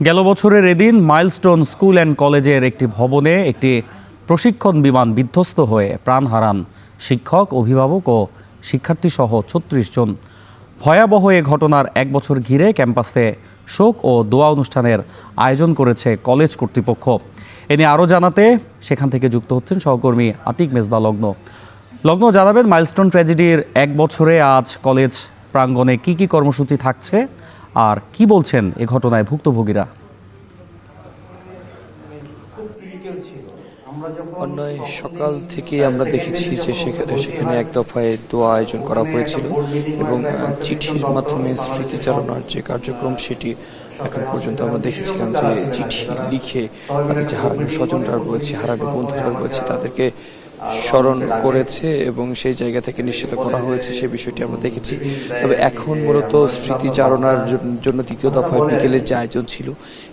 গেল বছরের এদিন মাইলস্টোন স্কুল অ্যান্ড কলেজের একটি ভবনে একটি প্রশিক্ষণ বিমান বিধ্বস্ত হয়ে প্রাণ হারান শিক্ষক, অভিভাবক ও শিক্ষার্থীসহ ৩৬ জন। ভয়াবহ এ ঘটনার এক বছর ঘিরে ক্যাম্পাসে শোক ও দোয়া অনুষ্ঠানের আয়োজন করেছে কলেজ কর্তৃপক্ষ। এ নিয়ে আরও জানাতে সেখান থেকে যুক্ত হচ্ছেন সহকর্মী আতিক মেজবা লগ্ন। লগ্ন, জানাবেন মাইলস্টোন ট্র্যাজেডির এক বছরে আজ কলেজ প্রাঙ্গণে কি কর্মসূচি থাকছে আর কি বলছেন এ ঘটনায় ভুক্তভোগীরা? অন্যায় সকাল থেকে আমরা দেখেছি যে সেখানে এক দফায় দোয়া আয়োজন করা হয়েছিল এবং চিঠির মাধ্যমে স্মৃতিচারণার যে কার্যক্রম সেটি এখন পর্যন্ত আমরা দেখেছিলাম যে চিঠি লিখে তাদের যে হারানো স্বজনরা রয়েছে, হারানো বন্ধুরা রয়েছে তাদেরকে স্মরণ করেছে এবং সেই জায়গা থেকে নিশ্চিত করা হয়েছে সে বিষয়টি আমরা দেখেছি। তবে এখন মূলত স্মৃতিচারণার জন্য দ্বিতীয় দফায় বিকেলের যে আয়োজন ছিল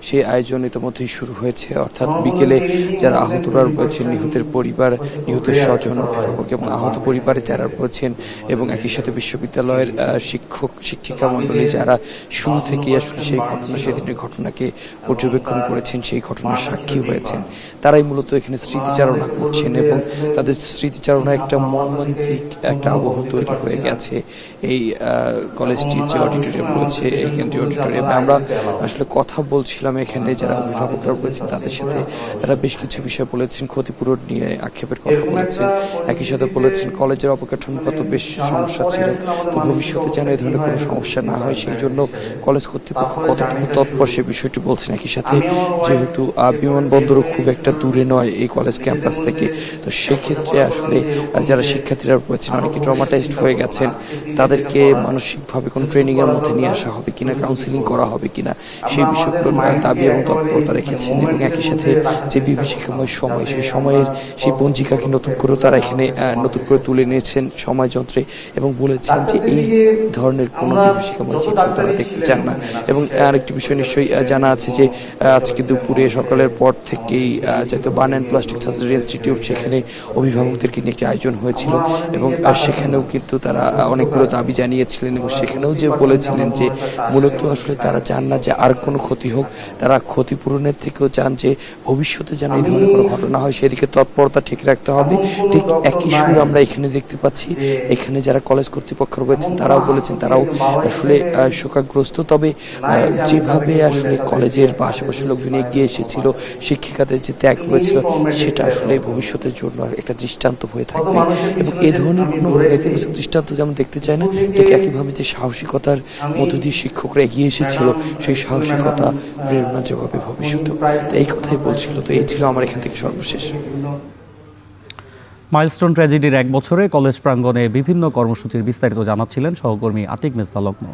সেই আয়োজন ইতিমধ্যেই শুরু হয়েছে। অর্থাৎ বিকেলে যারা আহতরা রয়েছেন, নিহতের পরিবার, নিহতের স্বজন, অভিভাবক এবং আহত পরিবারে যারা রয়েছেন এবং একই সাথে বিশ্ববিদ্যালয়ের শিক্ষক শিক্ষিকা মণ্ডলী যারা শুরু থেকেই আসলে সেই ঘটনা, সেদিনের ঘটনাকে পর্যবেক্ষণ করেছেন, সেই ঘটনার সাক্ষী হয়েছেন, তারাই মূলত এখানে স্মৃতিচারণা করছেন এবং তাদের স্মৃতিচারণা একটা মর্মান্তিক একটা আবহ তৈরি হয়ে গেছে। এই কলেজটির যে অডিটোরিয়াম রয়েছে, এই কেন্দ্রীয় অডিটোরিয়ামে আমরা আসলে কথা বলছিলাম এখানে যারা অভিভাবকরা রয়েছেন তাদের সাথে। তারা বেশ কিছু বিষয় বলেছেন, ক্ষতিপূরণ নিয়ে আক্ষেপের কথা বলেছেন, একই সাথে বলেছেন কলেজের অবকাঠামোগত বেশ সমস্যা ছিল, তো ভবিষ্যতে যেন এই ধরনের কোনো সমস্যা না হয় সেই জন্য কলেজ কর্তৃপক্ষ কতটুকু তৎপর সে বিষয়টি বলছেন। একই সাথে যেহেতু বিমানবন্দরও খুব একটা দূরে নয় এই কলেজ ক্যাম্পাস থেকে, তো সেক্ষেত্রে আসলে যারা শিক্ষার্থীরা রয়েছেন অনেকে ট্রমাটাইজড হয়ে গেছেন, তাদেরকে মানসিকভাবে কোনো ট্রেনিংয়ের মধ্যে নিয়ে আসা হবে কিনা, কাউন্সিলিং করা হবে কিনা সেই বিষয়গুলো দাবি এবং তৎপরতা রেখেছেন এবং একই সাথে যে বিভীষিকাময় সময়, সেই সময়ের সেই পঞ্জিকাকে নতুন করে তারা এখানে নতুন করে তুলে নিয়েছেন সময় যন্ত্রে এবং বলেছেন যে এই ধরনের কোনো বিভীষিকাময় চিত্র তারা দেখতে চান না। এবং আরেকটি বিষয় নিশ্চয়ই জানা আছে যে আজকে দুপুরে সকালের পর থেকেই যেহেতু burn and plastic surgery institute সেখানে অভিভাবকদেরকে নিয়ে একটি আয়োজন হয়েছিল এবং সেখানেও কিন্তু তারা অনেকগুলো দাবি জানিয়েছিলেন এবং সেখানেও যে বলেছিলেন যে মূলত আসলে তারা চান না যে আর কোনো ক্ষতি হোক, তারা ক্ষতিপূরণের থেকেও চান যে ভবিষ্যতে যেন এই ধরনের কোনো ঘটনা হয় সেদিকে তৎপরতা ঠিক রাখতে হবে। ঠিক একই সুর আমরা এখানে দেখতে পাচ্ছি। এখানে যারা কলেজ কর্তৃপক্ষ রয়েছেন তারাও বলেছেন তারাও আসলে শোকাগ্রস্ত। তবে যেভাবে আসলে কলেজের বা আশেপাশের লোকজন এগিয়ে এসেছিল, শিক্ষিকাদের যে ত্যাগ রয়েছিল সেটা আসলে ভবিষ্যতের জন্য একটা দৃষ্টান্ত হয়ে থাকবে এবং এ ধরনের কোনো নেতিবাচক দৃষ্টান্ত যেমন দেখতে চায় না, ঠিক একইভাবে যে সাহসিকতার মধ্য দিয়ে শিক্ষকরা এগিয়ে এসেছিল সেই সাহসিকতা প্রেরণা যোগাবে ভবিষ্যতে, এই কথাই বলছিল। তো এই ছিল আমার এখান থেকে সর্বশেষ। মাইলস্টোন ট্র্যাজেডির এক বছরে কলেজ প্রাঙ্গণে বিভিন্ন কর্মসূচির বিস্তারিত জানাচ্ছিলেন সহকর্মী আতিক মেজবা লগ্ন।